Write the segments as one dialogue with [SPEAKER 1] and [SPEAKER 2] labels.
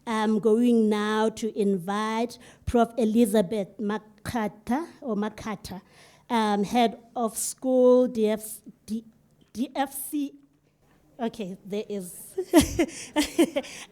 [SPEAKER 1] I'm going now to invite Prof. Elizabeth Makhatha, head of school, DFC. Okay, there is.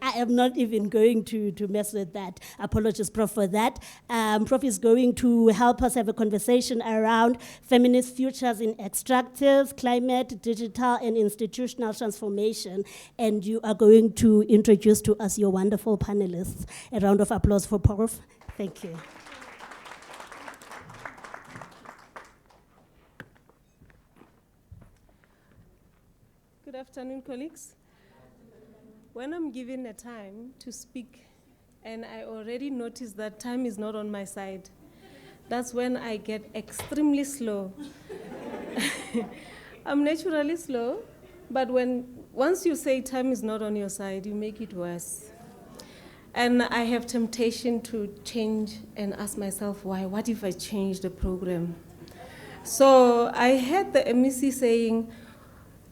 [SPEAKER 1] I am not even going to mess with that. Apologies, Prof, for that. Prof is going to help us have a conversation around feminist futures in extractives, climate, digital, and institutional transformation. And you are going to introduce to us your wonderful panelists. A round of applause for Prof. Thank you.
[SPEAKER 2] Good afternoon, colleagues. When I'm given a time to speak, and I already noticed that time is not on my side, that's when I get extremely slow. I'm naturally slow, but once you say time is not on your side, you make it worse. And I have temptation to change and ask myself, why? What if I change the program? So I heard the MEC saying,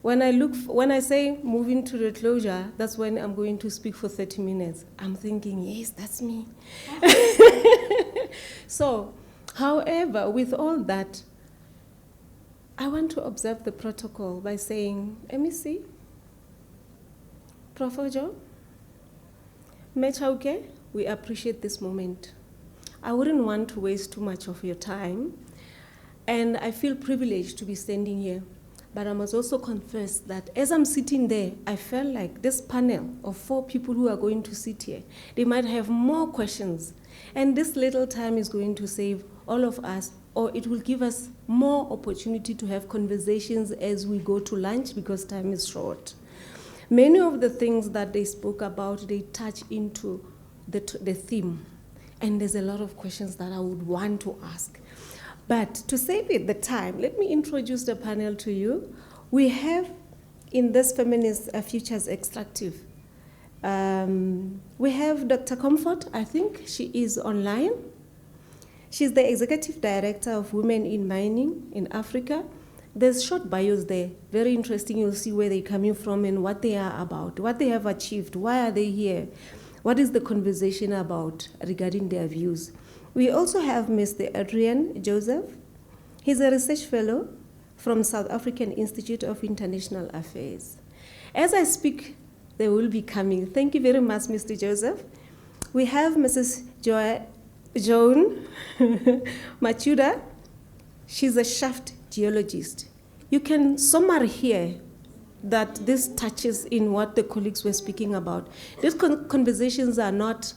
[SPEAKER 2] when I say moving to the closure, that's when I'm going to speak for 30 minutes. I'm thinking, yes, that's me. So, however, with all that, I want to observe the protocol by saying, MEC, Prof. Joan, Matjuda, we appreciate this moment. I wouldn't want to waste too much of your time, and I feel privileged to be standing here. But I must also confess that as I'm sitting there, I felt like this panel of 4 people who are going to sit here, they might have more questions. And this little time is going to save all of us, or it will give us more opportunity to have conversations as we go to lunch because time is short. Many of the things that they spoke about, they touch into the theme. And there's a lot of questions that I would want to ask. But to save it the time, let me introduce the panel to you. We have in this Feminist Futures Extractive, we have Dr. Comfort. I think she is online. She's the Executive Director of Women in Mining in Africa. There's short bios there, very interesting. You'll see where they're coming from and what they are about, what they have achieved, why are they here, what is the conversation about regarding their views. We also have Mr. Adrian Joseph. He's a research fellow from South African Institute of International Affairs. As I speak, they will be coming. Thank you very much, Mr. Joseph. We have Mrs. Joan Matjuda. She's a shaft geologist. You can somewhere hear that this touches in what the colleagues were speaking about. These conversations are not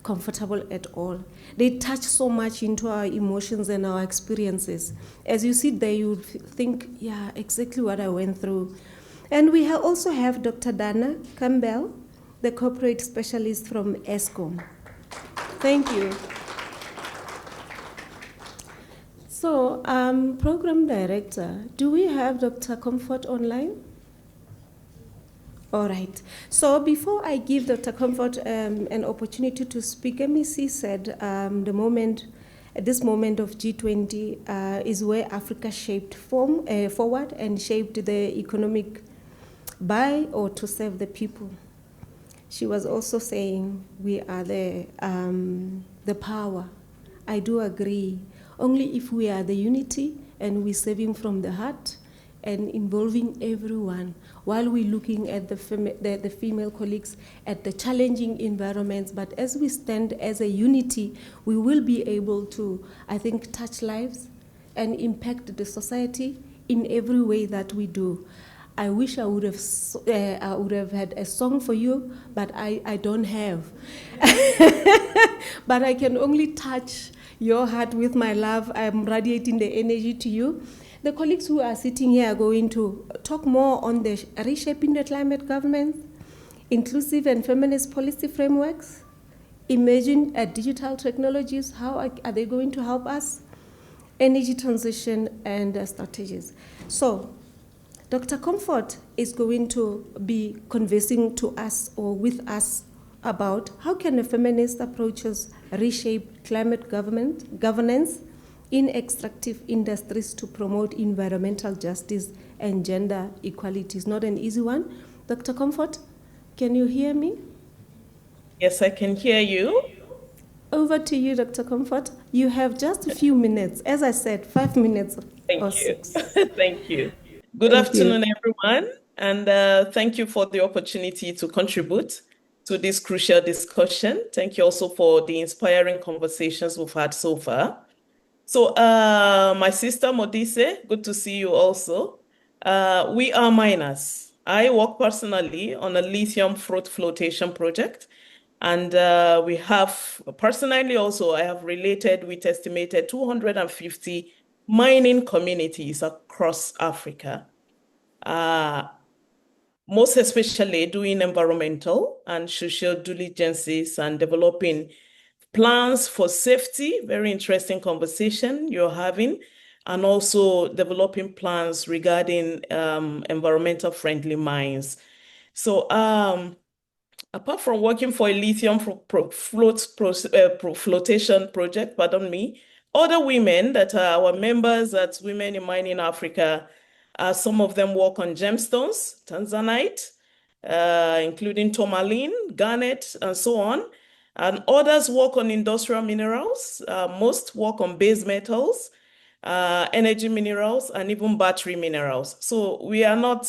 [SPEAKER 2] comfortable at all. They touch so much into our emotions and our experiences. As you sit there, you think, yeah, exactly what I went through. And we also have Dr. Gampel, the corporate specialist from Eskom. Thank you. So, program director, do we have Dr. Comfort online? All right. So before I give Dr. Comfort an opportunity to speak, MEC said this moment of G20 is where Africa shaped forward and shaped the economic by or to serve the people. She was also saying we are the power. I do agree. Only if we are the unity and we serving from the heart and involving everyone, while we're looking at the female colleagues at the challenging environments. But as we stand as a unity, we will be able to, I think, touch lives and impact the society in every way that we do. I wish I would have had a song for you, but I don't have. But I can only touch your heart with my love. I'm radiating the energy to you. The colleagues who are sitting here are going to talk more on the reshaping the climate government, inclusive and feminist policy frameworks, emerging digital technologies, how are they going to help us, energy transition, and strategies. So, Dr. Comfort is going to be conversing to us or with us about how can a feminist approaches reshape climate governance in extractive industries to promote environmental justice and gender equality. It's not an easy one. Dr. Comfort, can you hear me?
[SPEAKER 3] Yes, I can hear you.
[SPEAKER 2] Over to you, Dr. Comfort. You have just a few minutes. As I said, 5 minutes or
[SPEAKER 3] Thank you.
[SPEAKER 2] 6.
[SPEAKER 3] Thank you. Good
[SPEAKER 2] Thank
[SPEAKER 3] afternoon,
[SPEAKER 2] you.
[SPEAKER 3] everyone, and thank you for the opportunity to contribute to this crucial discussion. Thank you also for the inspiring conversations we've had so far. So, my sister Modise, good to see you also. We are miners. I work personally on a lithium flotation project. And we have, personally also, I have related with estimated 250 mining communities across Africa. Most especially doing environmental and social diligences and developing plans for safety, very interesting conversation you're having, and also developing plans regarding environmental friendly mines. So apart from working for a lithium flotation project, pardon me, other women that are our members at Women in Mining Africa, some of them work on gemstones, tanzanite, including tourmaline, garnet, and so on. And others work on industrial minerals. Most work on base metals, energy minerals, and even battery minerals. So we are not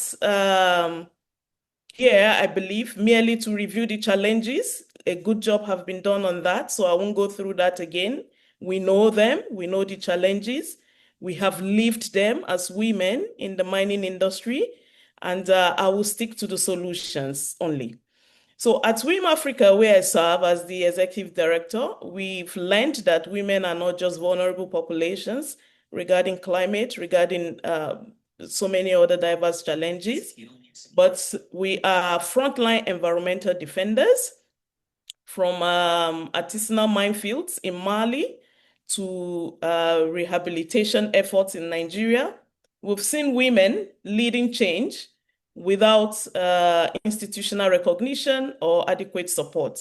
[SPEAKER 3] here, I believe, merely to review the challenges. A good job have been done on that, so I won't go through that again. We know them, we know the challenges. We have lived them as women in the mining industry, and I will stick to the solutions only. So at WIM Africa, where I serve as the executive director, we've learned that women are not just vulnerable populations regarding climate, regarding so many other diverse challenges, but we are frontline environmental defenders from artisanal minefields in Mali to rehabilitation efforts in Nigeria. We've seen women leading change without institutional recognition or adequate support.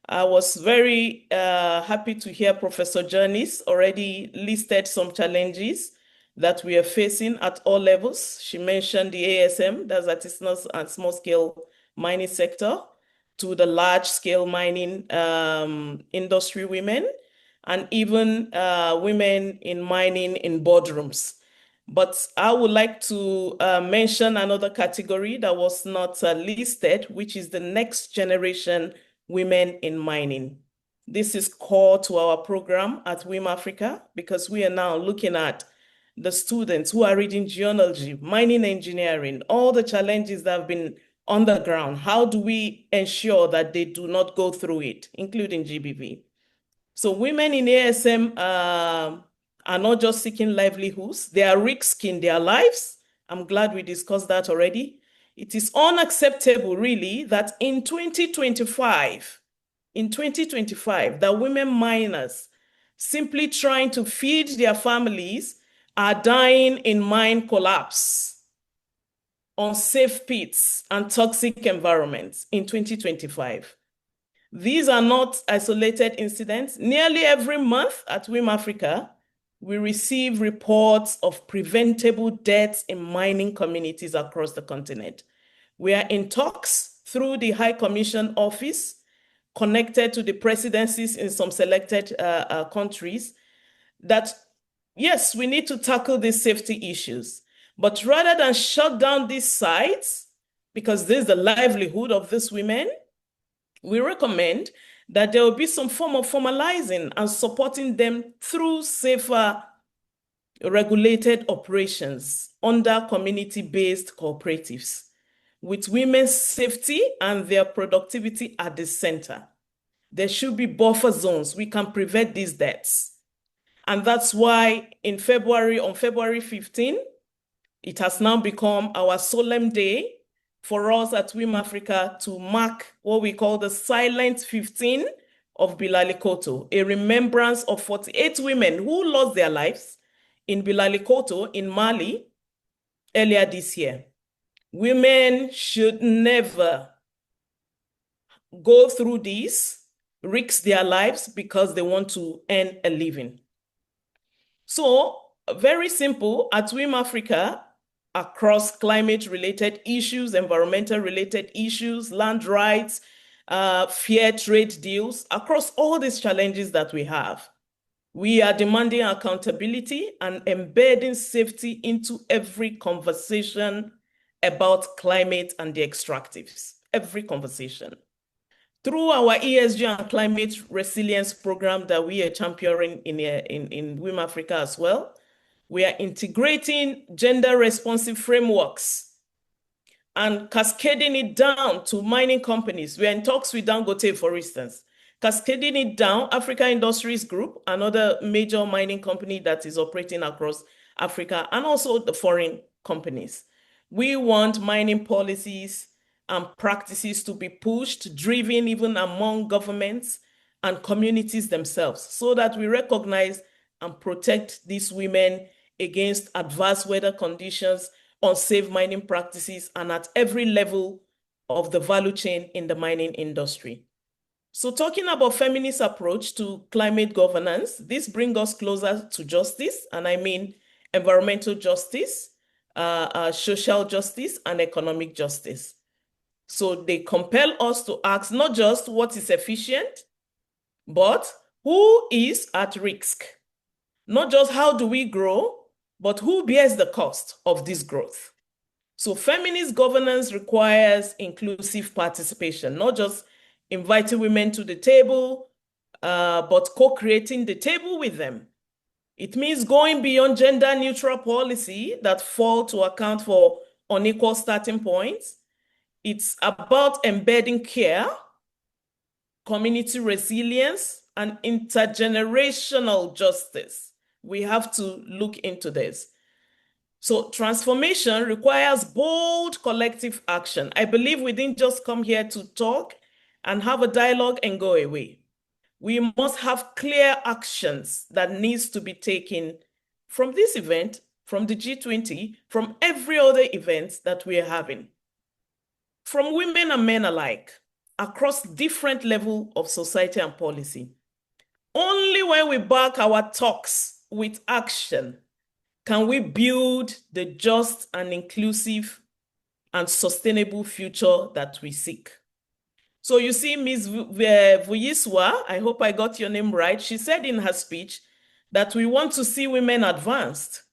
[SPEAKER 3] I was very happy to hear Professor Janice already listed some challenges that we are facing at all levels. She mentioned the ASM, that's artisanal and small-scale mining sector, to the large-scale mining industry women, and even women in mining in boardrooms. But I would like to mention another category that was not listed, which is the next generation women in mining. This is core to our program at WIM Africa because we are now looking at the students who are reading geology, mining engineering, all the challenges that have been on the ground. How do we ensure that they do not go through it, including GBV? So women in ASM are not just seeking livelihoods, they are risking their lives. I'm glad we discussed that already. It is unacceptable, really, that in 2025, that women miners simply trying to feed their families are dying in mine collapse, unsafe pits, and toxic environments in 2025. These are not isolated incidents. Nearly every month at WIM Africa, we receive reports of preventable deaths in mining communities across the continent. We are in talks through the High Commission Office, connected to the presidencies in some selected countries, that yes, we need to tackle these safety issues. But rather than shut down these sites, because this is the livelihood of these women, we recommend that there will be some form of formalizing and supporting them through safer regulated operations under community-based cooperatives, with women's safety and their productivity at the center. There should be buffer zones. We can prevent these deaths. And that's why on February 15, it has now become our solemn day for us at WIM Africa to mark what we call the Silent 15 of Bilalikoto, a remembrance of 48 women who lost their lives in Bilalikoto in Mali earlier this year. Women should never go through this, risk their lives because they want to earn a living. So, very simple, at WIM Africa, across climate-related issues, environmental-related issues, land rights, fair trade deals, across all these challenges that we have. We are demanding accountability and embedding safety into every conversation about climate and the extractives, every conversation. Through our ESG and climate resilience program that we are championing in WIM Africa as well, we are integrating gender responsive frameworks and cascading it down to mining companies. We are in talks with Dangote, for instance, cascading it down, Africa Industries Group, another major mining company that is operating across Africa, and also the foreign companies. We want mining policies and practices to be pushed, driven even among governments and communities themselves, so that we recognize and protect these women against adverse weather conditions, unsafe mining practices, and at every level of the value chain in the mining industry. So talking about feminist approach to climate governance, this brings us closer to justice, and I mean environmental justice, social justice, and economic justice. So they compel us to ask not just what is efficient, but who is at risk? Not just how do we grow, but who bears the cost of this growth? So feminist governance requires inclusive participation, not just inviting women to the table, but co-creating the table with them. It means going beyond gender-neutral policy that fall to account for unequal starting points. It's about embedding care, community resilience, and intergenerational justice. We have to look into this. So transformation requires bold collective action. I believe we didn't just come here to talk and have a dialogue and go away. We must have clear actions that needs to be taken from this event, from the G20, from every other event that we are having, from women and men alike, across different levels of society and policy. Only when we back our talks with action can we build the just and inclusive and sustainable future that we seek. So you see, Ms. Vuyiswa, I hope I got your name right, she said in her speech that we want to see women advanced.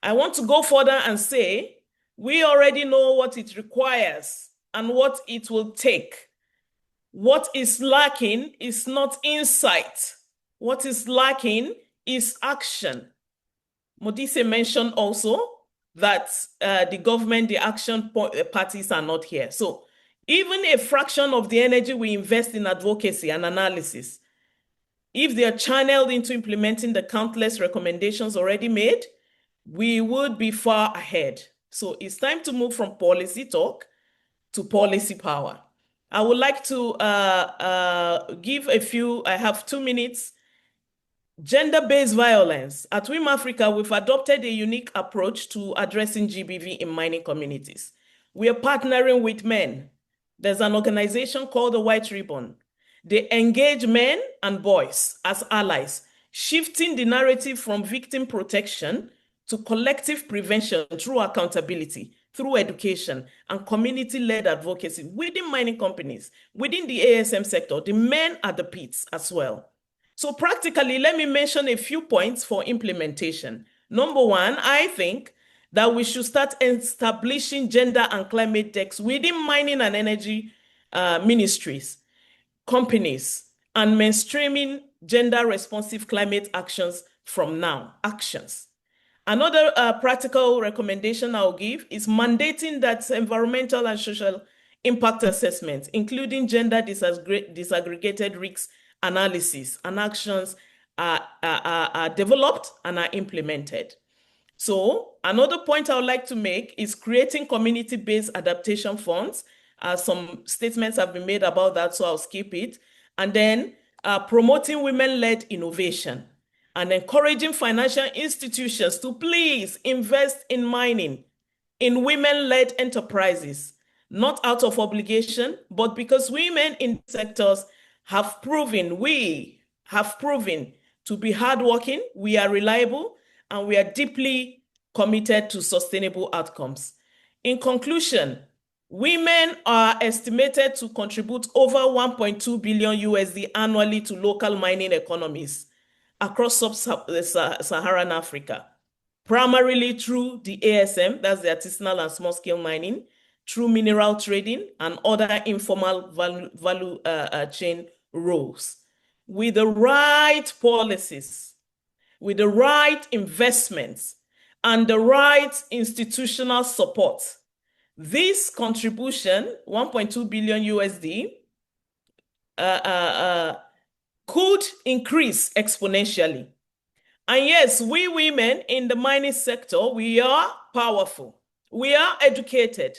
[SPEAKER 3] I want to go further and say, we already know what it requires and what it will take. What is lacking is not insight. What is lacking is action. Modise mentioned also that the government, the action parties are not here. So even a fraction of the energy we invest in advocacy and analysis, if they are channeled into implementing the countless recommendations already made, we would be far ahead. So it's time to move from policy talk to policy power. I would like to give a few, I have 2 minutes. Gender-based violence. At WIM Africa, we've adopted a unique approach to addressing GBV in mining communities. We are partnering with men. There's an organization called the White Ribbon. They engage men and boys as allies, shifting the narrative from victim protection to collective prevention through accountability, through education and community-led advocacy within mining companies, within the ASM sector, the men at the pits as well. So practically, let me mention a few points for implementation. Number one, I think that we should start establishing gender and climate decks within mining and energy ministries, companies, and mainstreaming gender-responsive climate actions from now, actions. Another practical recommendation I'll give is mandating that environmental and social impact assessments, including gender disaggregated risks analysis and actions are developed and are implemented. So another point I would like to make is creating community-based adaptation funds. Some statements have been made about that, so I'll skip it. And then promoting women-led innovation and encouraging financial institutions to please invest in mining, in women-led enterprises, not out of obligation, but because women in sectors we have proven to be hardworking, we are reliable, and we are deeply committed to sustainable outcomes. In conclusion, Women are estimated to contribute over 1.2 billion USD annually to local mining economies across sub-Saharan Africa, primarily through the ASM, that's the artisanal and small-scale mining, through mineral trading and other informal value chain roles. With the right policies, with the right investments, and the right institutional support, this contribution, 1.2 billion USD, could increase exponentially. And yes, we women in the mining sector, we are powerful. We are educated.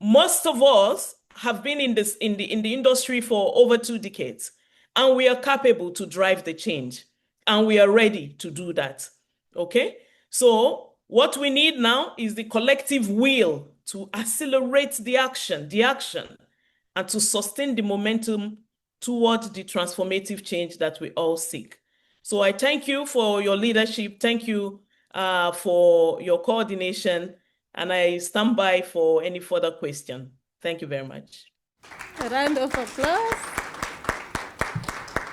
[SPEAKER 3] Most of us have been in the industry for over 2 decades, and we are capable to drive the change, and we are ready to do that. Okay? So what we need now is the collective will to accelerate the action, and to sustain the momentum towards the transformative change that we all seek. So I thank you for your leadership. Thank you for your coordination, and I stand by for any further question. Thank you very much.
[SPEAKER 2] A round of applause.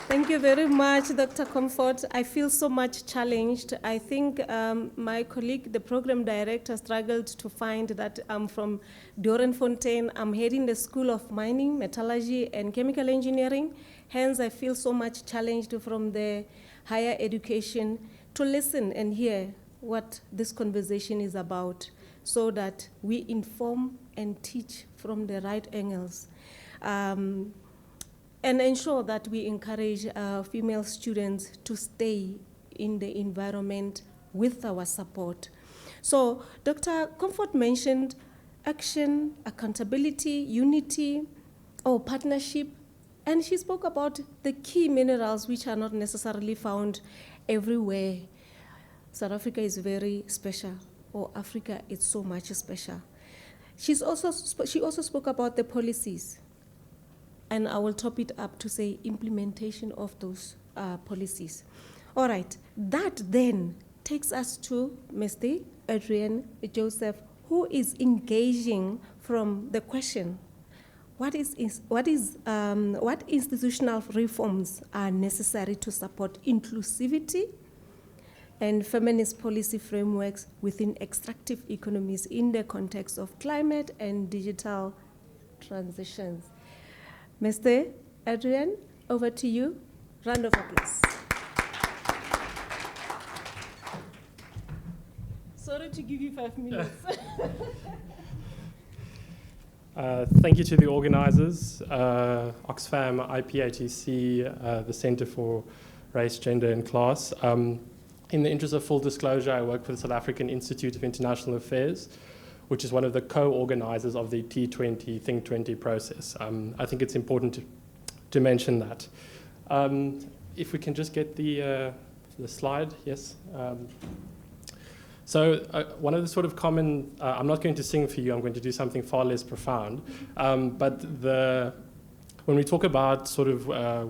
[SPEAKER 2] Thank you very much, Dr. Comfort. I feel so much challenged. I think my colleague, the program director, struggled to find that I'm from Doornfontein. I'm heading the School of Mining, Metallurgy, and Chemical Engineering. Hence, I feel so much challenged from the higher education to listen and hear what this conversation is about so that we inform and teach from the right angles. And ensure that we encourage female students to stay in the environment with our support. So Dr. Comfort mentioned action, accountability, unity, or partnership, and she spoke about the key minerals which are not necessarily found everywhere. South Africa is very special, or Africa is so much special. She also spoke about the policies, and I will top it up to say implementation of those policies. All right, that then takes us to Mr. Adrian Joseph, who is engaging from the question, what institutional reforms are necessary to support inclusivity and feminist policy frameworks within extractive economies in the context of climate and digital transitions. Mr. Adrian, over to you. Round of applause. Sorry to give you 5 minutes.
[SPEAKER 4] Thank you to the organizers, Oxfam, IPATC, the Center for Race, Gender and Class. In the interest of full disclosure, I work for the South African Institute of International Affairs, which is one of the co-organizers of the T20 Think 20 process. I think it's important to mention that. If we can just get the slide, yes. So one of the sort of common, I'm not going to sing for you, I'm going to do something far less profound, but when we talk about sort of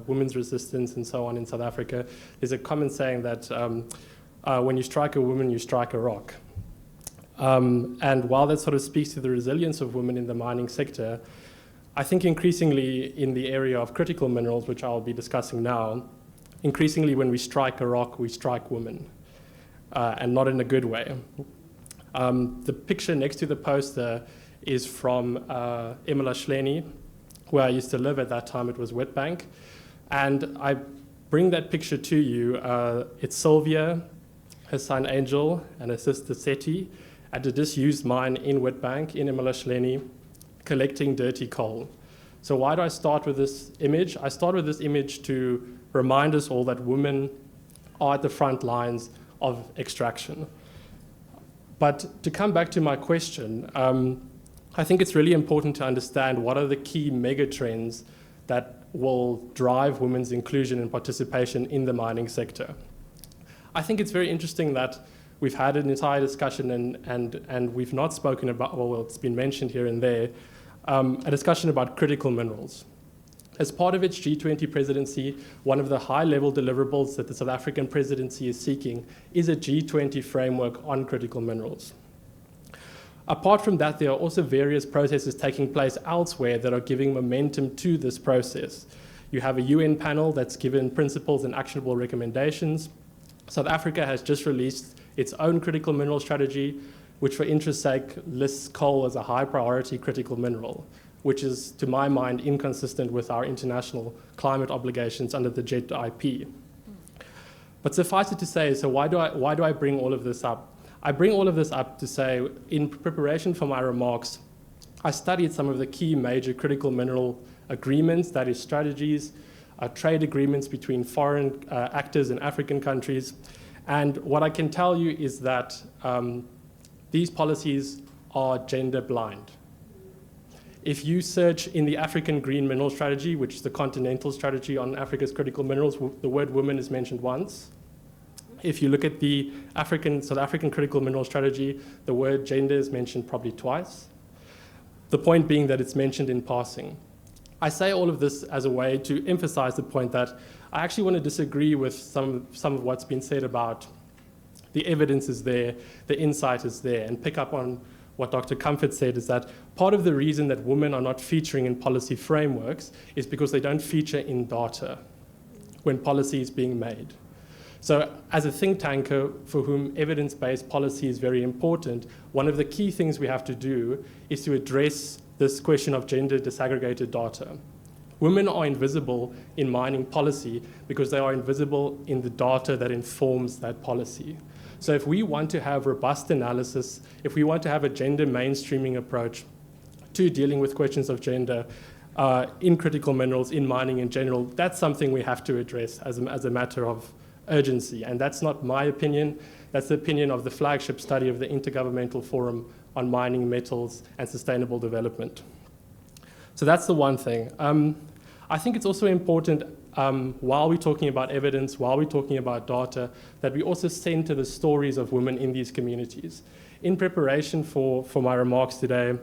[SPEAKER 4] women's resistance and so on in South Africa, there's a common saying that when you strike a woman, you strike a rock. And while that sort of speaks to the resilience of women in the mining sector, I think increasingly in the area of critical minerals, which I'll be discussing now, increasingly when we strike a rock, we strike women, and not in a good way. The picture next to the poster is from Imela Shleni, where I used to live at that time. It was Witbank. And I bring that picture to you. It's Sylvia, her son Angel, and her sister Seti, at a disused mine in Witbank, in Imela Shleni, collecting dirty coal. So why do I start with this image? I start with this image to remind us all that women are at the front lines of extraction. But to come back to my question, I think it's really important to understand what are the key mega trends that will drive women's inclusion and participation in the mining sector. I think it's very interesting that we've had an entire discussion and we've not spoken about, well, it's been mentioned here and there, a discussion about critical minerals. As part of its G20 presidency, one of the high-level deliverables that the South African presidency is seeking is a G20 framework on critical minerals. Apart from that, there are also various processes taking place elsewhere that are giving momentum to this process. You have a UN panel that's given principles and actionable recommendations. South Africa has just released its own critical mineral strategy, which for interest's sake lists coal as a high priority critical mineral, which is, to my mind, inconsistent with our international climate obligations under the JET IP. But suffice it to say, so why do I bring all of this up? I bring all of this up to say, in preparation for my remarks, I studied some of the key major critical mineral agreements, that is strategies, trade agreements between foreign actors in African countries. And what I can tell you is that these policies are gender blind. If you search in the African Green Mineral Strategy, which is the continental strategy on Africa's critical minerals, the word women is mentioned once. If you look at the South African Critical Mineral Strategy, the word gender is mentioned probably twice. The point being that it's mentioned in passing. I say all of this as a way to emphasize the point that I actually want to disagree with some of what's been said about the evidence is there, the insight is there, and pick up on what Dr. Comfort said is that part of the reason that women are not featuring in policy frameworks is because they don't feature in data when policy is being made. So as a think tanker for whom evidence-based policy is very important, one of the key things we have to do is to address this question of gender disaggregated data. Women are invisible in mining policy because they are invisible in the data that informs that policy. So if we want to have robust analysis, if we want to have a gender mainstreaming approach to dealing with questions of gender in critical minerals, in mining in general, that's something we have to address as a matter of urgency. And that's not my opinion, that's the opinion of the flagship study of the Intergovernmental Forum on Mining, Metals, and Sustainable Development. So that's the one thing. I think it's also important, while we're talking about evidence, while we're talking about data, that we also center the stories of women in these communities. In preparation for my remarks today,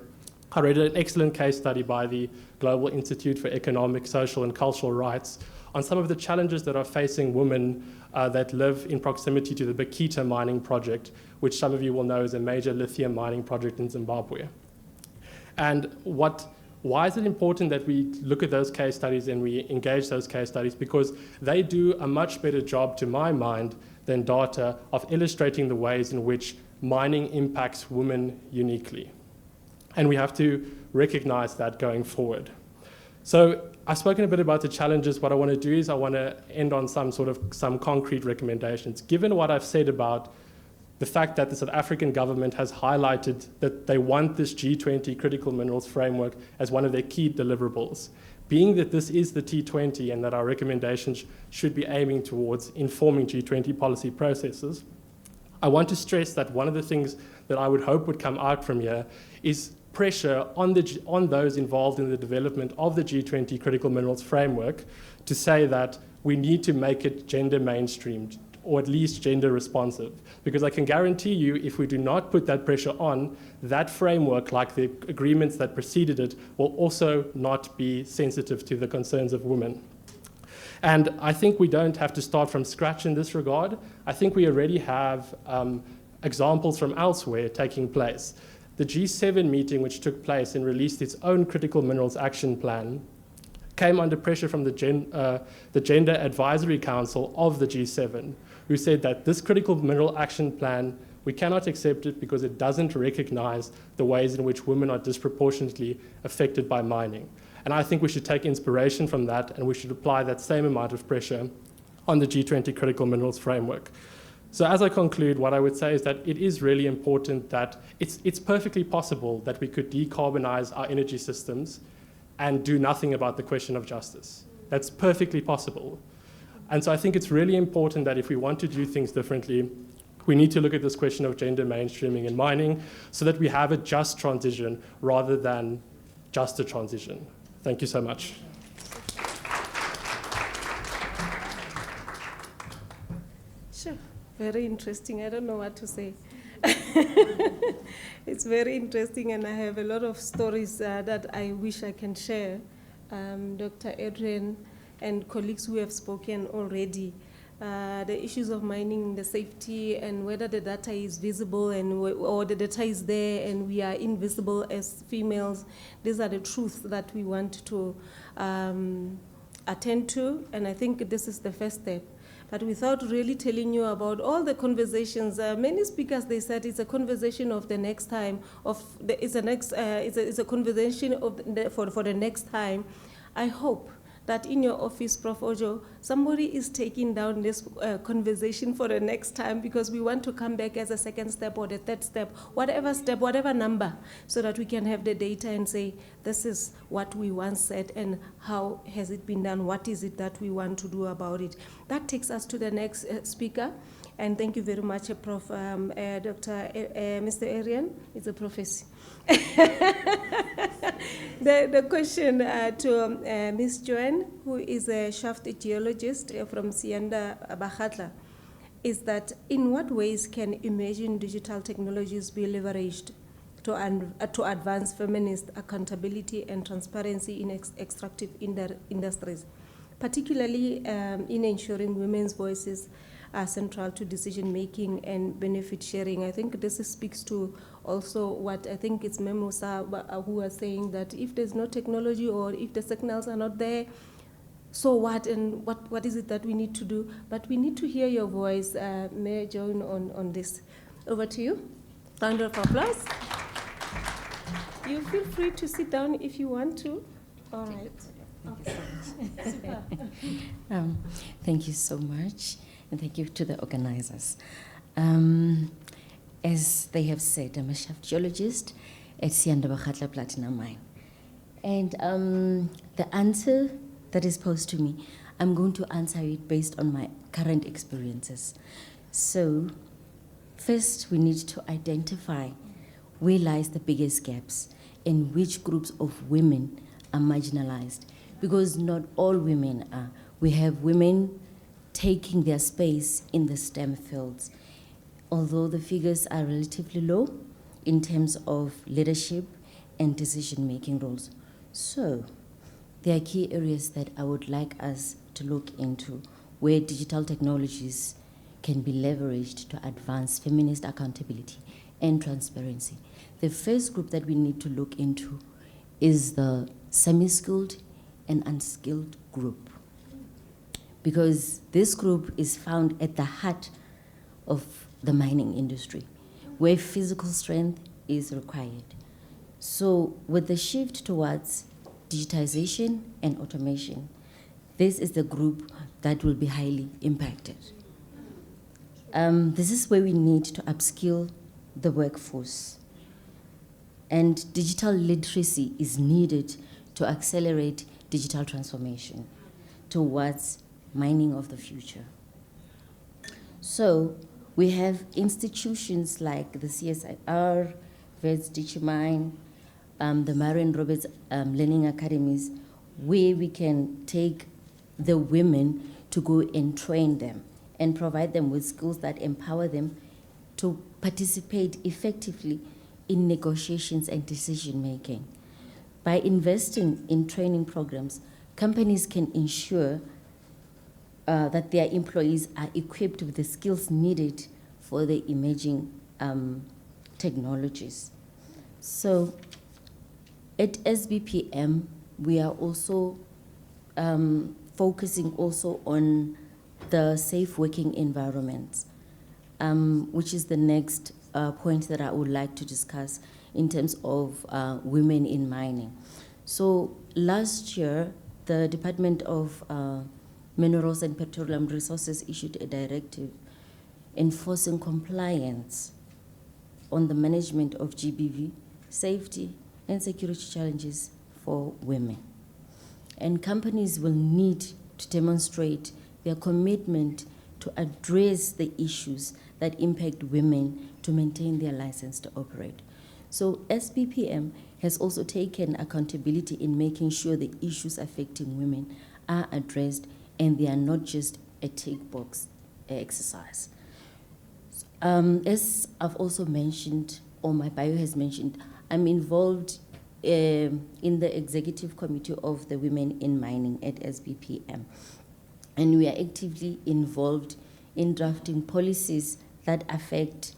[SPEAKER 4] I read an excellent case study by the Global Institute for Economic, Social, and Cultural Rights on some of the challenges that are facing women that live in proximity to the Makhatha mining project, which some of you will know is a major lithium mining project in Zimbabwe. And why is it important that we look at those case studies and we engage those case studies? Because they do a much better job, to my mind, than data of illustrating the ways in which mining impacts women uniquely. And we have to recognize that going forward. So I've spoken a bit about the challenges. What I want to do is I want to end on some concrete recommendations. Given what I've said about the fact that the South African government has highlighted that they want this G20 critical minerals framework as one of their key deliverables, being that this is the T20 and that our recommendations should be aiming towards informing G20 policy processes, I want to stress that one of the things that I would hope would come out from here is pressure on those involved in the development of the G20 critical minerals framework to say that we need to make it gender mainstreamed, or at least gender responsive. Because I can guarantee you, if we do not put that pressure on, that framework, like the agreements that preceded it, will also not be sensitive to the concerns of women. And I think we don't have to start from scratch in this regard. I think we already have examples from elsewhere taking place. The G7 meeting, which took place and released its own critical minerals action plan, came under pressure from the Gender Advisory Council of the G7, who said that this critical mineral action plan, we cannot accept it because it doesn't recognize the ways in which women are disproportionately affected by mining. And I think we should take inspiration from that, and we should apply that same amount of pressure on the G20 critical minerals framework. So as I conclude, what I would say is that it is really important that it's perfectly possible that we could decarbonize our energy systems and do nothing about the question of justice. That's perfectly possible. And so I think it's really important that if we want to do things differently, we need to look at this question of gender mainstreaming in mining so that we have a just transition rather than just a transition. Thank you so much.
[SPEAKER 2] Sure, very interesting. I don't know what to say. It's very interesting, and I have a lot of stories that I wish I can share. Dr. Adrian and colleagues who have spoken already the issues of mining, the safety, and whether the data is visible or the data is there and we are invisible as females. These are the truths that we want to attend to, and I think this is the first step. But without really telling you about all the conversations, many speakers, they said it's a conversation of the next time, it's a conversation of for the next time. I hope that in your office, Prof. Ojo, somebody is taking down this conversation for the next time, because we want to come back as a second step or the third step, whatever number, so that we can have the data and say, this is what we once said and how has it been done, what is it that we want to do about it. That takes us to the next speaker. And thank you very much, Prof. Mr. Adrian. It's a prophecy. The question to Ms. Joan, who is a shaft geologist from Makhatha, is that in what ways can emerging digital technologies be leveraged to advance feminist accountability and transparency in extractive industries, particularly in ensuring women's voices are central to decision-making and benefit sharing? I think this speaks to also what I think it's Memosa who was saying, that if there's no technology or if the signals are not there, so what, and what is it that we need to do? But we need to hear your voice, Mayor Joan, on this. Over to you. Round of applause. You feel free to sit down if you want to. All right.
[SPEAKER 5] Thank you so much. And thank you to the organizers. As they have said, I'm a shaft geologist at Makhatha Platinum Mine. And the answer that is posed to me, I'm going to answer it based on my current experiences. So, first we need to identify where lies the biggest gaps and which groups of women are marginalized. Because not all women are. We have women taking their space in the STEM fields. Although the figures are relatively low in terms of leadership and decision-making roles. So, there are key areas that I would like us to look into where digital technologies can be leveraged to advance feminist accountability and transparency. The first group that we need to look into is the semi-skilled and unskilled group, because this group is found at the heart of the mining industry, where physical strength is required. So with the shift towards digitization and automation, this is the group that will be highly impacted. This is where we need to upskill the workforce. And digital literacy is needed to accelerate digital transformation towards mining of the future. So we have institutions like the CSIR, Vets Digimine, the Marion Roberts Learning Academies, where we can take the women to go and train them and provide them with skills that empower them to participate effectively in negotiations and decision-making. By investing in training programs, companies can ensure that their employees are equipped with the skills needed for the emerging technologies. So at SBPM, we are also focusing also on the safe working environments, which is the next point that I would like to discuss in terms of women in mining. So last year, the Department of Minerals and Petroleum Resources issued a directive enforcing compliance on the management of GBV, safety and security challenges for women. And companies will need to demonstrate their commitment to address the issues that impact women to maintain their license to operate. So SBPM has also taken accountability in making sure the issues affecting women are addressed and they are not just a tick box exercise. As I've also mentioned, or my bio has mentioned, I'm involved in the executive committee of the Women in Mining at SBPM. and we are actively involved in drafting policies that affect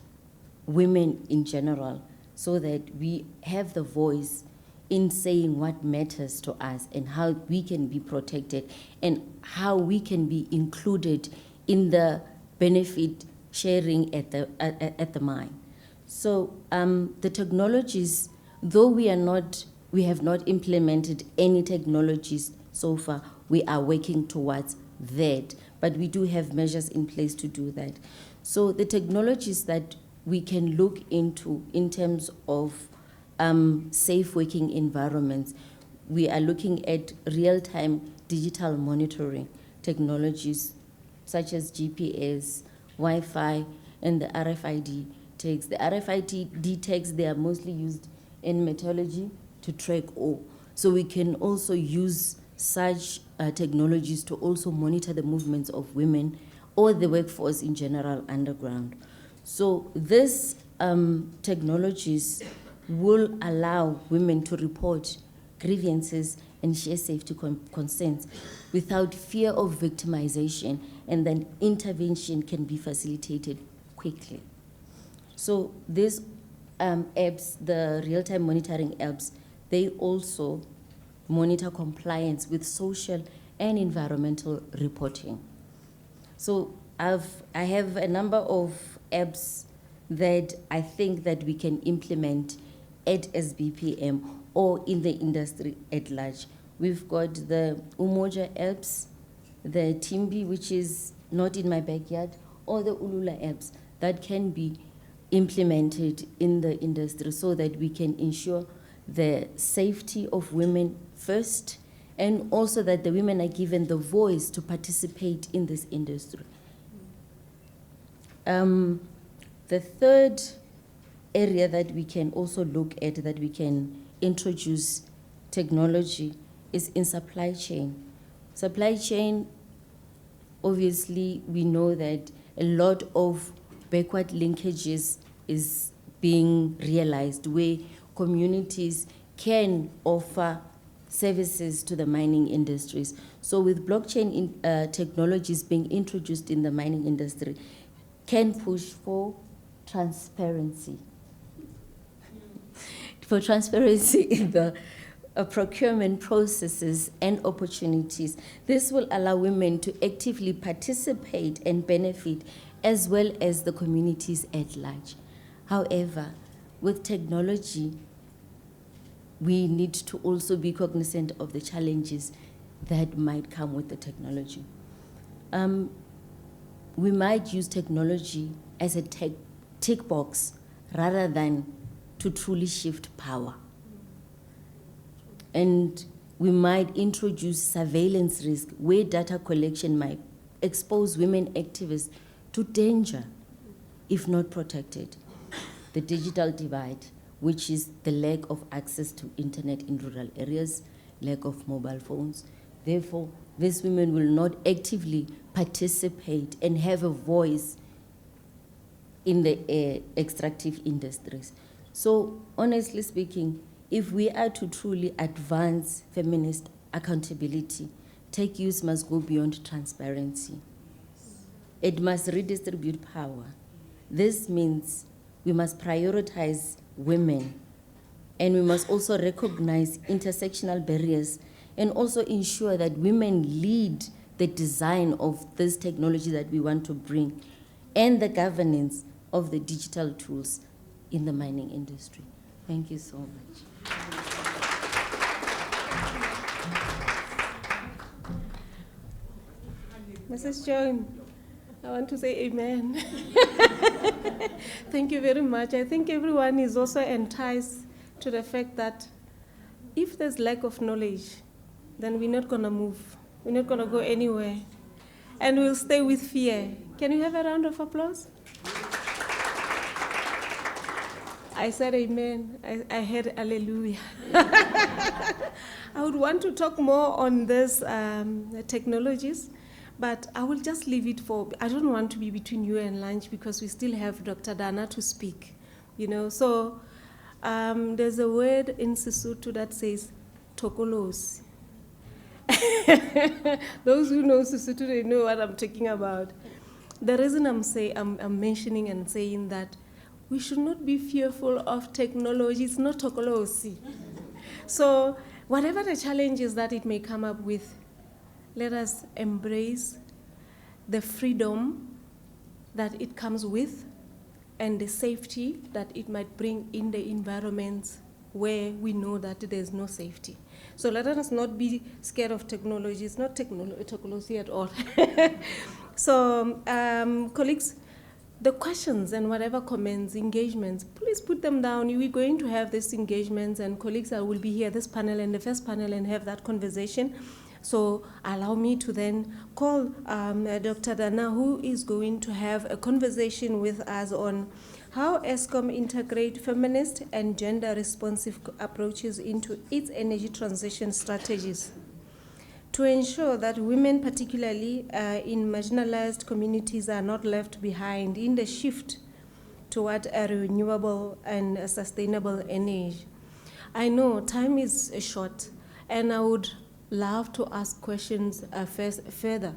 [SPEAKER 5] women in general, so that we have the voice in saying what matters to us and how we can be protected and how we can be included in the benefit sharing at the mine. So the technologies, though we have not implemented any technologies so far, we are working towards that, but we do have measures in place to do that. So the technologies that we can look into in terms of safe working environments, we are looking at real-time digital monitoring technologies such as GPS, Wi-Fi, and the RFID tags. The RFID tags, they are mostly used in metallurgy to track ore. So we can also use such technologies to also monitor the movements of women or the workforce in general underground. So these technologies will allow women to report grievances and share safety concerns without fear of victimization, and then intervention can be facilitated quickly. So these apps, the real-time monitoring apps, they also monitor compliance with social and environmental reporting. So I have a number of apps that I think that we can implement at SBPM or in the industry at large. We've got the Umoja apps, the Timbi, which is not in my backyard, or the Ulula apps that can be implemented in the industry so that we can ensure the safety of women first, and also that the women are given the voice to participate in this industry. The third area that we can also look at, that we can introduce technology, is in supply chain. Supply chain, obviously, we know that a lot of backward linkages is being realized where communities can offer services to the mining industries. So with blockchain technologies being introduced in the mining industry, can push for transparency. For transparency in the procurement processes and opportunities. This will allow women to actively participate and benefit, as well as the communities at large. However, with technology, we need to also be cognizant of the challenges that might come with the technology. We might use technology as a tick box rather than to truly shift power. And we might introduce surveillance risk where data collection might expose women activists to danger if not protected. The digital divide, which is the lack of access to internet in rural areas, lack of mobile phones. Therefore, these women will not actively participate and have a voice in the extractive industries. So, honestly speaking, if we are to truly advance feminist accountability, tech use must go beyond transparency. It must redistribute power. This means we must prioritize women, and we must also recognize intersectional barriers and also ensure that women lead the design of this technology that we want to bring and the governance of the digital tools in the mining industry. Thank you so much.
[SPEAKER 2] Mrs. Joan, I want to say amen. Thank you very much. I think everyone is also enticed to the fact that if there's lack of knowledge, then we're not going to move. We're not going to go anywhere. And we'll stay with fear. Can you have a round of applause? I said amen. I heard hallelujah. I would want to talk more on this technologies, but I will just leave it for, I don't want to be between you and lunch because we still have Dr. Dana to speak, you know. So there's a word in Sesotho that says tokolosi. Those who know Sesotho, they know what I'm talking about. The reason I'm mentioning and saying that we should not be fearful of technology. It's not tokolosi. So whatever the challenges that it may come up with, let us embrace the freedom that it comes with and the safety that it might bring in the environments where we know that there's no safety. So let us not be scared of technology. It's not technology at all. So, colleagues, the questions and whatever comments, engagements, please put them down. We're going to have these engagements, and colleagues will be here, this panel and the first panel, and have that conversation. So allow me to then call Dr. Dana, who is going to have a conversation with us on how Eskom integrate feminist and gender-responsive approaches into its energy transition strategies to ensure that women, particularly in marginalized communities, are not left behind in the shift toward a renewable and a sustainable energy. I know time is short, and I would love to ask questions further.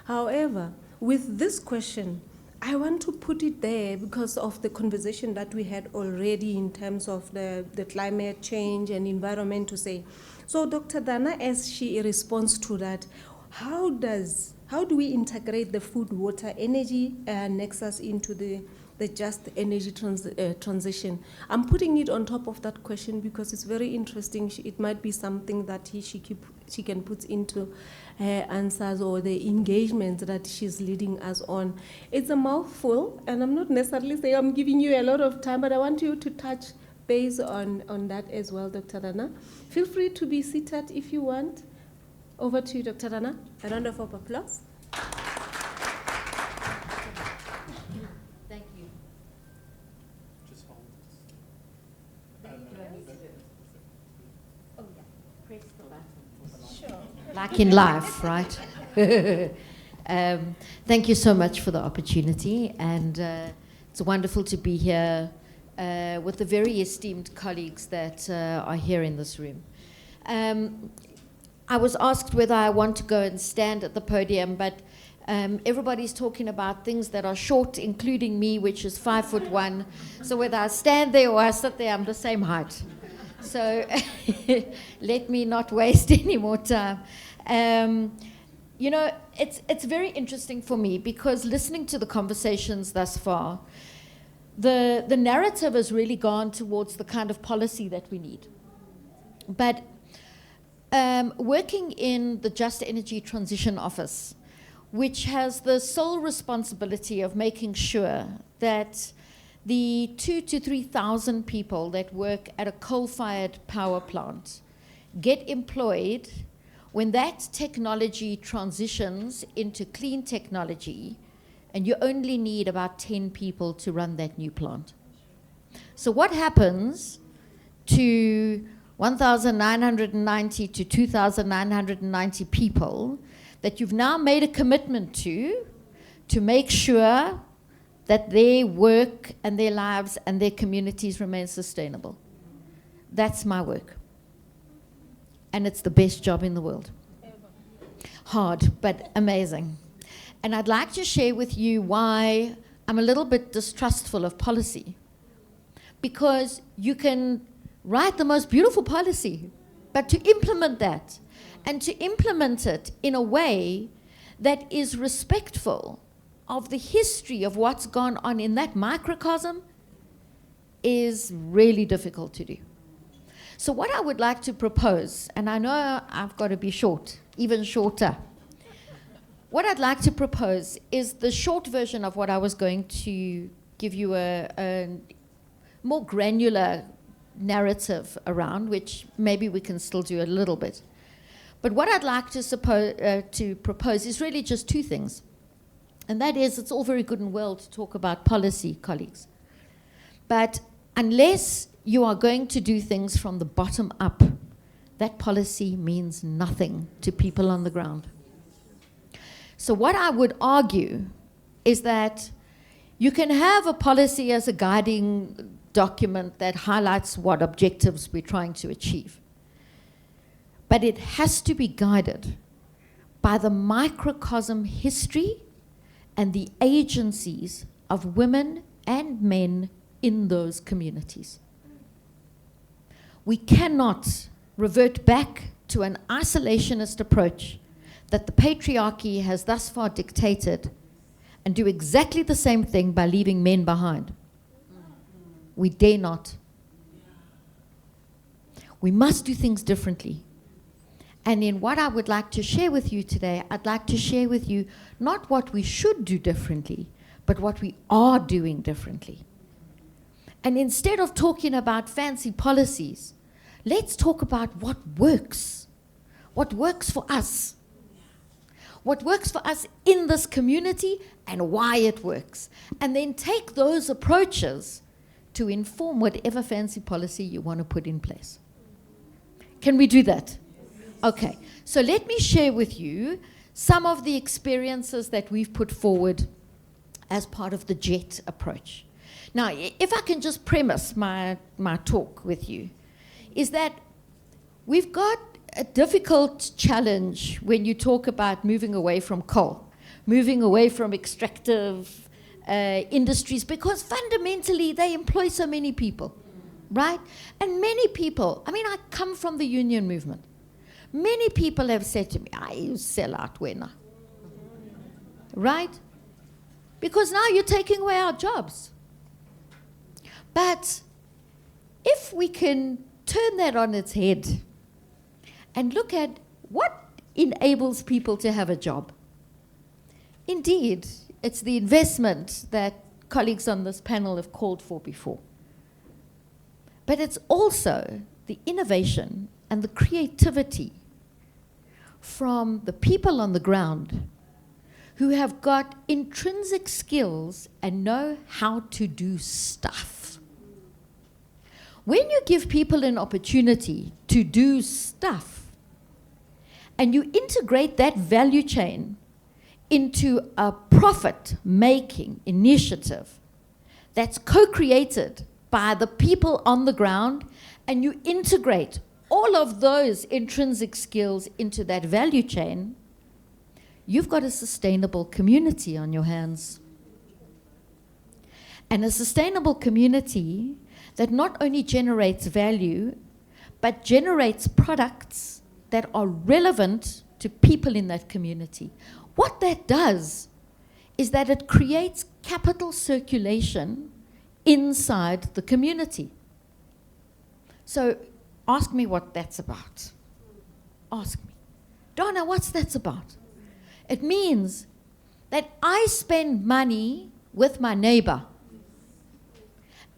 [SPEAKER 2] However, with this question, I want to put it there because of the conversation that we had already in terms of the climate change and environment to say. So Dr. Dana, as she responds to that, how do we integrate the food, water, energy nexus into the just energy transition? I'm putting it on top of that question because it's very interesting. It might be something that she can put into her answers or the engagement that she's leading us on. It's a mouthful, and I'm not necessarily saying I'm giving you a lot of time, but I want you to touch base on that as well, Dr. Dana. Feel free to be seated if you want. Over to you, Dr. Dana. A round of applause.
[SPEAKER 5] Thank you.
[SPEAKER 4] Just hold this.
[SPEAKER 5] Oh, yeah. Press the button.
[SPEAKER 2] Sure.
[SPEAKER 6] Like in life, right? Thank you so much for the opportunity, and it's wonderful to be here with the very esteemed colleagues that are here in this room. I was asked whether I want to go and stand at the podium, but everybody's talking about things that are short, including me, which is 5'1". So whether I stand there or I sit there, I'm the same height. So let me not waste any more time. You know, it's very interesting for me because listening to the conversations thus far, the narrative has really gone towards the kind of policy that we need. But working in the Just Energy Transition Office, which has the sole responsibility of making sure that the 2,000 to 3,000 people that work at a coal-fired power plant get employed when that technology transitions into clean technology, and you only need about 10 people to run that new plant. So what happens to 1,990 to 2,990 people that you've now made a commitment to make sure that their work and their lives and their communities remain sustainable? That's my work. And it's the best job in the world. Hard, but amazing. And I'd like to share with you why I'm a little bit distrustful of policy. Because you can write the most beautiful policy, but to implement that, and to implement it in a way that is respectful of the history of what's gone on in that microcosm is really difficult to do. So what I would like to propose, and I know I've got to be short, even shorter. What I'd like to propose is the short version of what I was going to give you a more granular narrative around, which maybe we can still do a little bit. But what I'd like to propose is really just two things. And that is, it's all very good and well to talk about policy, colleagues. But unless you are going to do things from the bottom up, that policy means nothing to people on the ground. So what I would argue is that you can have a policy as a guiding document that highlights what objectives we're trying to achieve. But it has to be guided by the microcosm history and the agencies of women and men in those communities. We cannot revert back to an isolationist approach that the patriarchy has thus far dictated and do exactly the same thing by leaving men behind. We dare not. We must do things differently. And in what I would like to share with you today, I'd like to share with you not what we should do differently, but what we are doing differently. And instead of talking about fancy policies, let's talk about what works for us. What works for us in this community and why it works. And then take those approaches to inform whatever fancy policy you want to put in place. Can we do that? Okay, so let me share with you some of the experiences that we've put forward as part of the JET approach. Now, if I can just premise my talk with you, is that we've got a difficult challenge when you talk about moving away from coal, moving away from extractive industries, because fundamentally they employ so many people, right? And many people, I mean, I come from the union movement. Many people have said to me, you sell out, Wena. Right? Because now you're taking away our jobs. But if we can turn that on its head and look at what enables people to have a job. Indeed, it's the investment that colleagues on this panel have called for before. But it's also the innovation and the creativity from the people on the ground who have got intrinsic skills and know how to do stuff. When you give people an opportunity to do stuff and you integrate that value chain into a profit-making initiative that's co-created by the people on the ground, and you integrate all of those intrinsic skills into that value chain, you've got a sustainable community on your hands. And a sustainable community that not only generates value, but generates products that are relevant to people in that community. What that does is that it creates capital circulation inside the community. So ask me what that's about. Ask me. Donna, what's that about? It means that I spend money with my neighbor,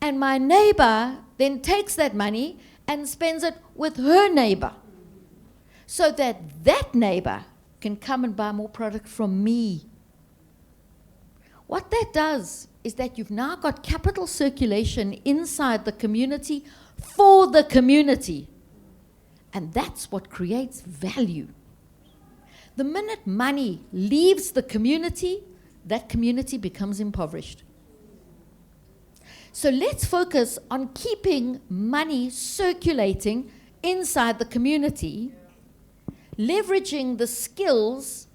[SPEAKER 6] and my neighbor then takes that money and spends it with her neighbor, so that that neighbor can come and buy more product from me. What that does is that you've now got capital circulation inside the community for the community. And that's what creates value. The minute money leaves the community, that community becomes impoverished. So let's focus on keeping money circulating inside the community, leveraging the skills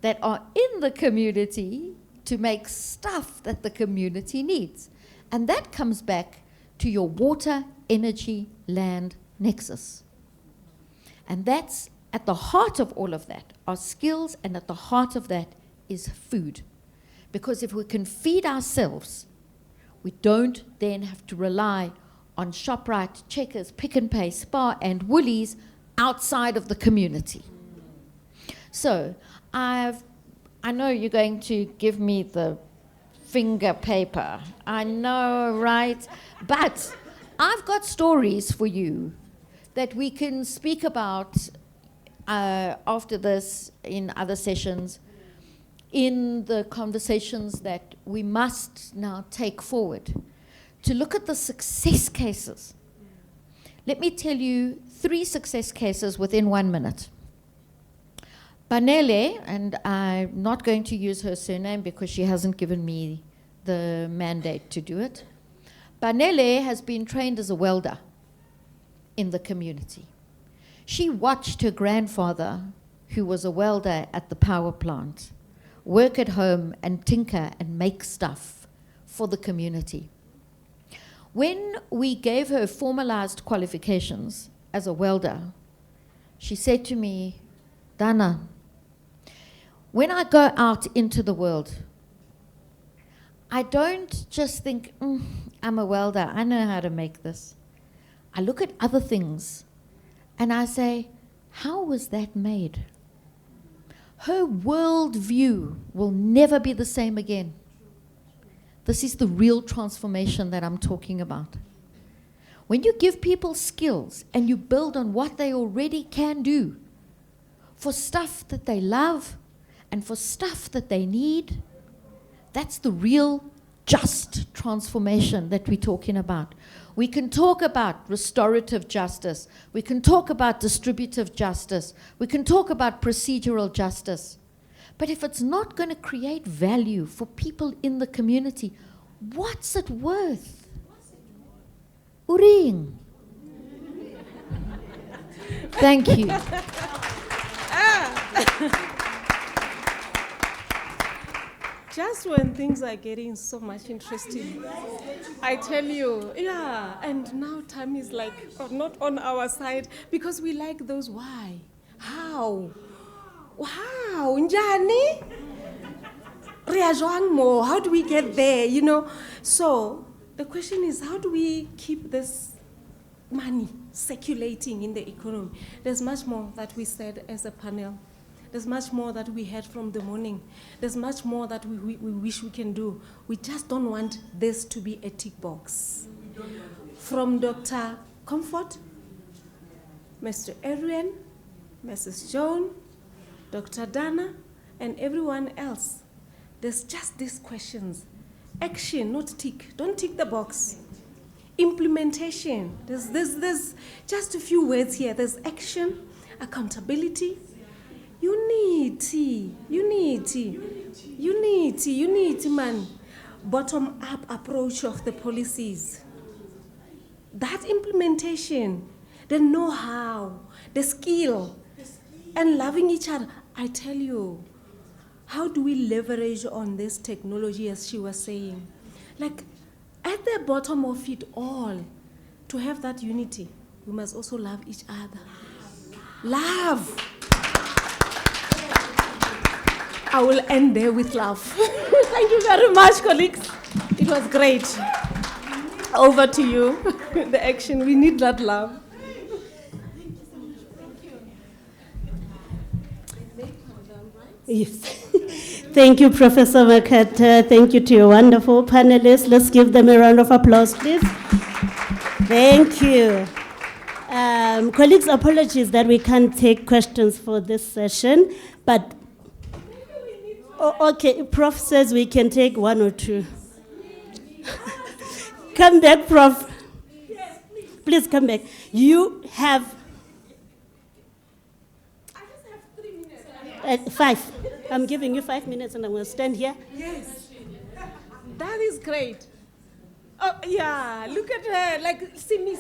[SPEAKER 6] that are in the community to make stuff that the community needs. And that comes back to your water, energy, land nexus. And that's at the heart of all of that, are skills, and at the heart of that is food. Because if we can feed ourselves, we don't then have to rely on ShopRite, Checkers, Pick n Pay, Spar, and Woolies outside of the community. So I know you're going to give me the finger paper. I know, right? But I've got stories for you that we can speak about after this in other sessions, in the conversations that we must now take forward to look at the success cases. Let me tell you 3 success cases within 1 minute. Banele, and I'm not going to use her surname because she hasn't given me the mandate to do it. Banele has been trained as a welder in the community. She watched her grandfather, who was a welder at the power plant, work at home and tinker and make stuff for the community. When we gave her formalized qualifications as a welder, she said to me, Dana, when I go out into the world, I don't just think, I'm a welder, I know how to make this. I look at other things and I say, how was that made? Her world view will never be the same again. This is the real transformation that I'm talking about. When you give people skills and you build on what they already can do for stuff that they love and for stuff that they need, that's the real just transformation that we're talking about. We can talk about restorative justice. We can talk about distributive justice. We can talk about procedural justice. But if it's not going to create value for people in the community, what's it worth? Uring. Thank you.
[SPEAKER 2] Just when things are getting so much interesting, I tell you, yeah, and now time is like not on our side because we like those why, how, wow, njani, Riajwang mo, how do we get there, you know? So the question is, how do we keep this money circulating in the economy? There's much more that we said as a panel. There's much more that we heard from the morning. There's much more that we wish we can do. We just don't want this to be a tick box. From Dr. Comfort, Mr. Adrian, Mrs. Joan, Dr. Dana, and everyone else, there's just these questions. Action, not tick. Don't tick the box. Implementation. There's just a few words here. There's action, accountability. Unity, man. Bottom-up approach of the policies. That implementation, the know-how, the skill, and loving each other. I tell you, how do we leverage on this technology, as she was saying? Like, at the bottom of it all, to have that unity, we must also love each other. Love. I will end there with love. Thank you very much, colleagues. It was great. Over to you. The action, we need that love.
[SPEAKER 1] Yes. Thank you, Professor Makhatha. Thank you to your wonderful panelists. Let's give them a round of applause, please. Thank you. Colleagues, apologies that we can't take questions for this session, but okay, Prof says we can take one or two. Come back, Prof. Yes, please come back. You have... I just have 3 minutes. 5. I'm giving you 5 minutes and I'm going to stand here.
[SPEAKER 2] Yes. That is great. Oh, yeah, look at her, like, see me.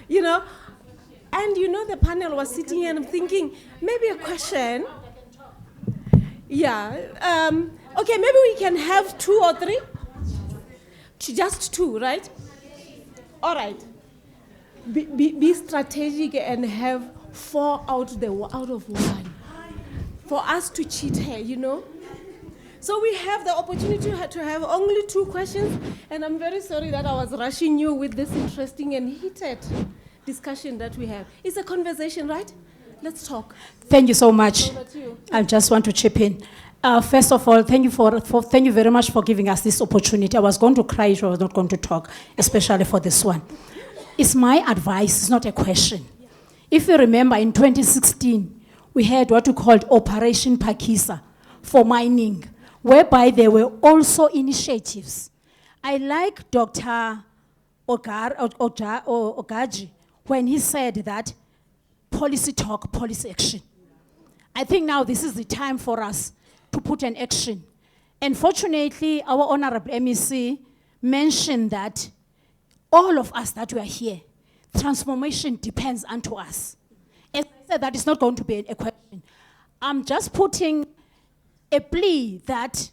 [SPEAKER 2] You know? And you know the panel was sitting here and I'm thinking, maybe a question... Yeah. Okay, maybe we can have 2 or 3. Just 2, right? All right. Be strategic and have 4 out of 1 for us to cheat her, you know. So we have the opportunity to have only 2 questions, and I'm very sorry that I was rushing you with this interesting and heated discussion that we have. It's a conversation, right? Let's talk.
[SPEAKER 7] Thank you so much.
[SPEAKER 2] Over to you.
[SPEAKER 7] I just want to chip in. First of all, thank you very much for giving us this opportunity. I was going to cry if I was not going to talk, especially for this one. It's my advice, it's not a question. If you remember, in 2016, we had what we called Operation Phakisa for mining, whereby there were also initiatives. I like Dr. Ogaji when he said that policy talk, policy action. I think now this is the time for us to put an action. And fortunately, our Honorable MEC mentioned that all of us that we are here, transformation depends unto us. said that it's not going to be a question. I'm just putting a plea that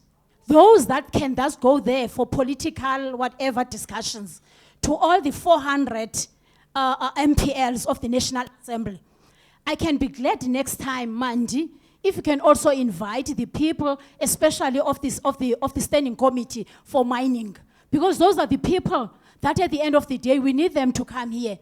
[SPEAKER 7] those that can just go there for political whatever discussions, to all the 400 MPLs of the National Assembly, I can be glad next time, Mandy, if you can also invite the people, especially of the Standing Committee for Mining, because those are the people that at the end of the day, we need them to come here.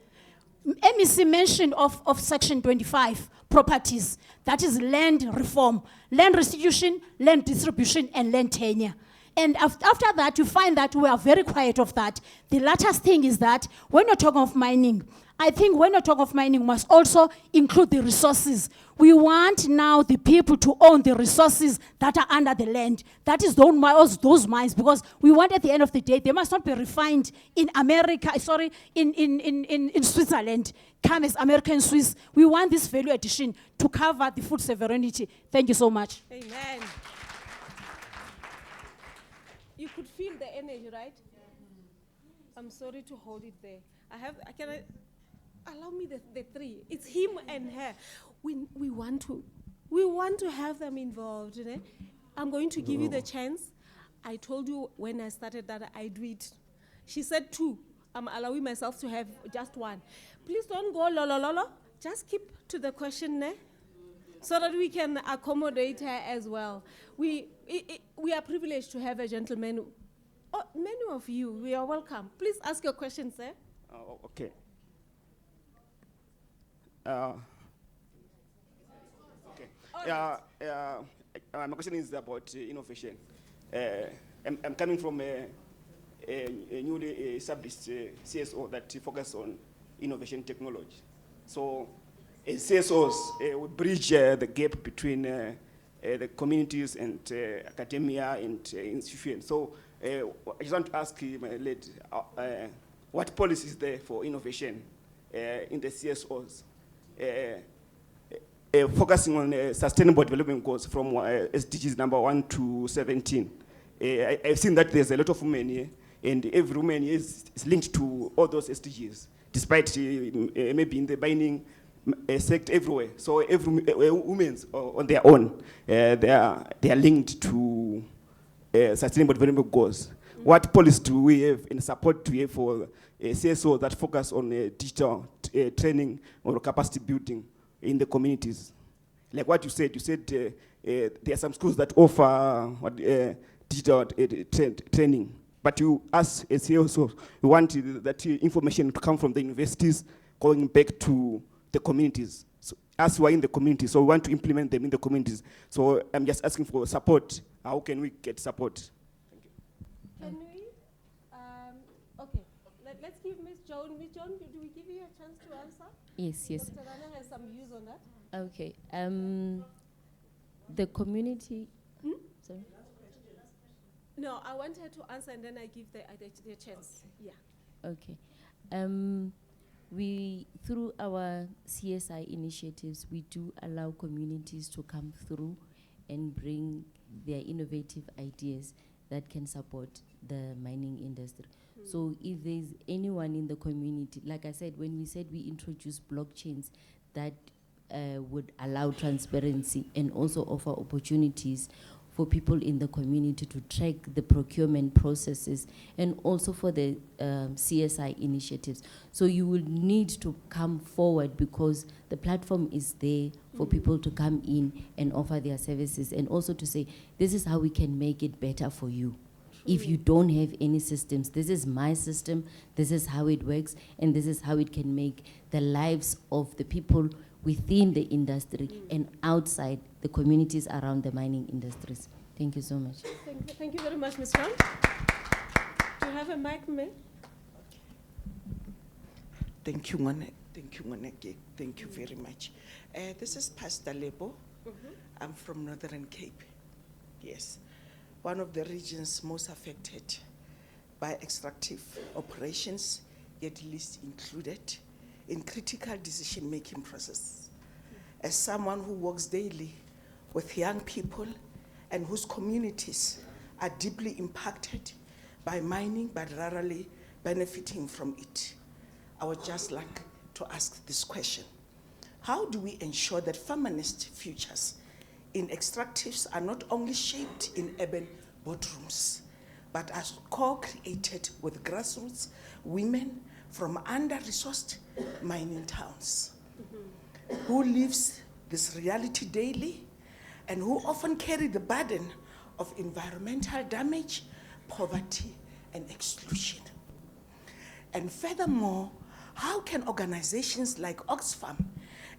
[SPEAKER 7] MEC mentioned of Section 25, properties, that is land reform, land restitution, land distribution, and land tenure. And after that, you find that we are very quiet of that. The latest thing is that when you're talking of mining, I think when you're talking of mining, must also include the resources. We want now the people to own the resources that are under the land. That is those mines, because we want at the end of the day, they must not be refined in America, in Switzerland, come as American Swiss. We want this value addition to cover the food sovereignty. Thank you so much.
[SPEAKER 2] Amen. You could feel the energy, right? I'm sorry to hold it there. Allow me the three. It's him and her. We want to have them involved. You know? I'm going to give you the chance. I told you when I started that I'd do it. She said 2. I'm allowing myself to have just 1. Please don't go lo. Just keep to the question, so that we can accommodate her as well. We are privileged to have a gentleman. Oh, many of you, we are welcome. Please ask your question, sir.
[SPEAKER 8] Okay. My question is about innovation. I'm coming from a newly established CSO that focuses on innovation technology. So CSOs would bridge the gap between the communities and academia and institutions. So I just want to ask my lady, what policy is there for innovation in the CSOs? Focusing on sustainable development goals from SDGs number 1 to 17. I've seen that there's a lot of women here, and every woman is linked to all those SDGs, despite maybe in the mining sector everywhere. So every women on their own, they are linked to sustainable development goals. What policy do we have in support to have for CSO that focus on digital training or capacity building in the communities? Like what you said there are some schools that offer digital training, but you as a CSO, you want that information to come from the universities going back to the communities. So as we are in the community, so we want to implement them in the communities. So I'm just asking for support. How can we get support? Thank you.
[SPEAKER 2] Can we? Okay. Let's give Ms. Joan. Ms. Joan, do we give you a chance to answer?
[SPEAKER 5] Yes.
[SPEAKER 2] Dr. Rana has some views on that.
[SPEAKER 5] Okay. The community. Sorry.
[SPEAKER 2] No, I want her to answer and then I give the chance. Yeah.
[SPEAKER 5] Okay. We, through our CSI initiatives, we do allow communities to come through and bring their innovative ideas that can support the mining industry. So if there's anyone in the community, like I said, when we said we introduce blockchains that would allow transparency and also offer opportunities for people in the community to track the procurement processes and also for the CSI initiatives. So you will need to come forward because the platform is there for people to come in and offer their services and also to say, this is how we can make it better for you. If you don't have any systems, this is my system, this is how it works, and this is how it can make the lives of the people within the industry and outside the communities around the mining industries. Thank you so much.
[SPEAKER 2] Thank you very much, Ms. Joan. Do you have a mic, ma'am?
[SPEAKER 9] Thank you, Mone. Thank you, Moneke. Thank you very much. This is Pastor Lebo. I'm from Northern Cape. Yes. One of the regions most affected by extractive operations, yet least included in critical decision-making process. As someone who works daily with young people and whose communities are deeply impacted by mining but rarely benefiting from it, I would just like to ask this question. how do we ensure that feminist futures in extractives are not only shaped in urban boardrooms, but are co-created with grassroots women from under-resourced mining towns who lives this reality daily and who often carry the burden of environmental damage, poverty, and exclusion. And furthermore, how can organizations like Oxfam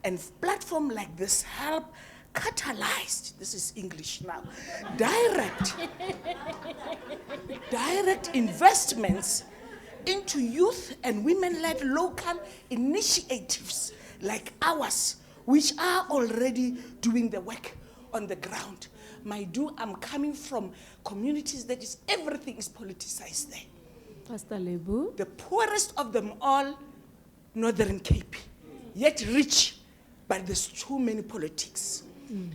[SPEAKER 9] and platforms like this help catalyze, this is English now, direct investments into youth and women-led local initiatives like ours, which are already doing the work on the ground. I'm coming from communities that is, everything is politicized there.
[SPEAKER 2] Pastor Lebu.
[SPEAKER 9] The poorest of them all, Northern Cape, yet rich, but there's too many politics.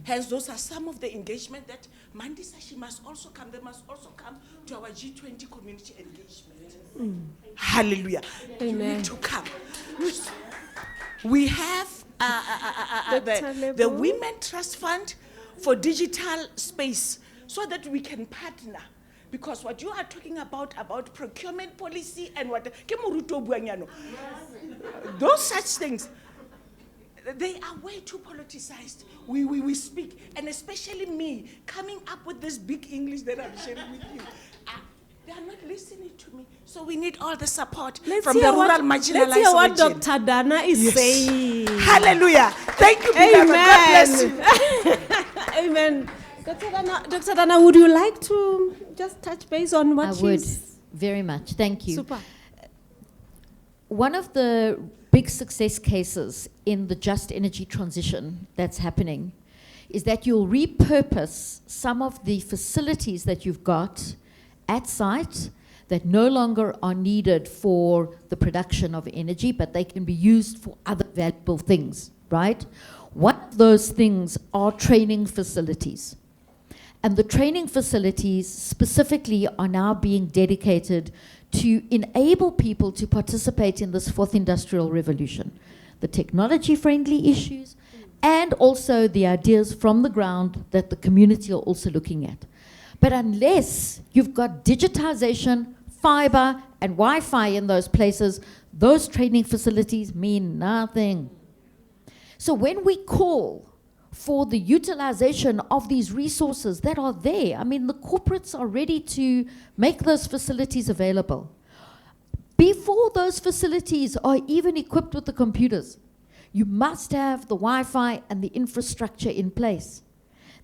[SPEAKER 9] Hence, those are some of the engagement that Mandisa, she must also come, they must also come to our G20 community engagement. Hallelujah.
[SPEAKER 2] Amen.
[SPEAKER 9] You need to come. We have the Women Trust Fund for digital space so that we can partner. Because what you are talking about procurement policy and what, those such things, they are way too politicized. We speak, and especially me, coming up with this big English that I'm sharing with you. They are not listening to me. So we need all the support from the rural marginalized region.
[SPEAKER 2] Let's hear what Dr. Dana is saying.
[SPEAKER 9] Hallelujah. Thank you, Amen. God bless you.
[SPEAKER 2] Amen. Dr. Dana, would you like to just touch base on what
[SPEAKER 6] I would, very much. Thank you.
[SPEAKER 2] Super.
[SPEAKER 6] One of the big success cases in the just energy transition that's happening is that you'll repurpose some of the facilities that you've got at site that no longer are needed for the production of energy, but they can be used for other valuable things, right? One of those things are training facilities. And the training facilities specifically are now being dedicated to enable people to participate in this fourth industrial revolution. The technology-friendly issues and also the ideas from the ground that the community are also looking at. But unless you've got digitization, fiber, and Wi-Fi in those places, those training facilities mean nothing. So when we call for the utilization of these resources that are there, I mean, the corporates are ready to make those facilities available. Before those facilities are even equipped with the computers, you must have the Wi-Fi and the infrastructure in place.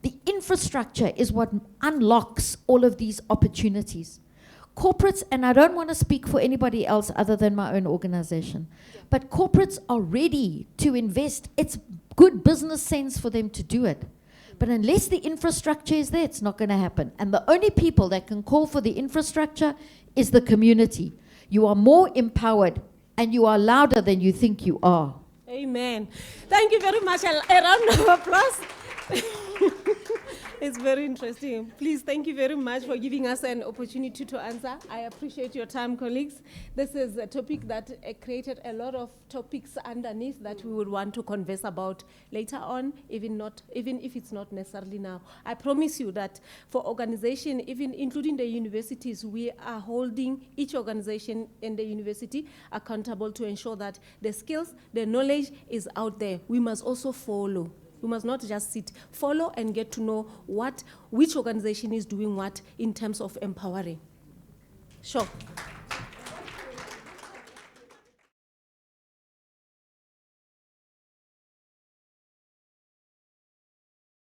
[SPEAKER 6] The infrastructure is what unlocks all of these opportunities. Corporates, and I don't want to speak for anybody else other than my own organization, but corporates are ready to invest. It's good business sense for them to do it. But unless the infrastructure is there, it's not going to happen. And the only people that can call for the infrastructure is the community. You are more empowered and you are louder than you think you are.
[SPEAKER 2] Amen. Thank you very much. A round of applause. It's very interesting. Please, thank you very much for giving us an opportunity to answer. I appreciate your time, colleagues. This is a topic that created a lot of topics underneath that we would want to converse about later on, even if it's not necessarily now. I promise you that for organization, even including the universities, we are holding each organization in the university accountable to ensure that the skills, the knowledge is out there. We must also follow. We must not just sit, follow and get to know which organization is doing what in terms of empowering. Sure.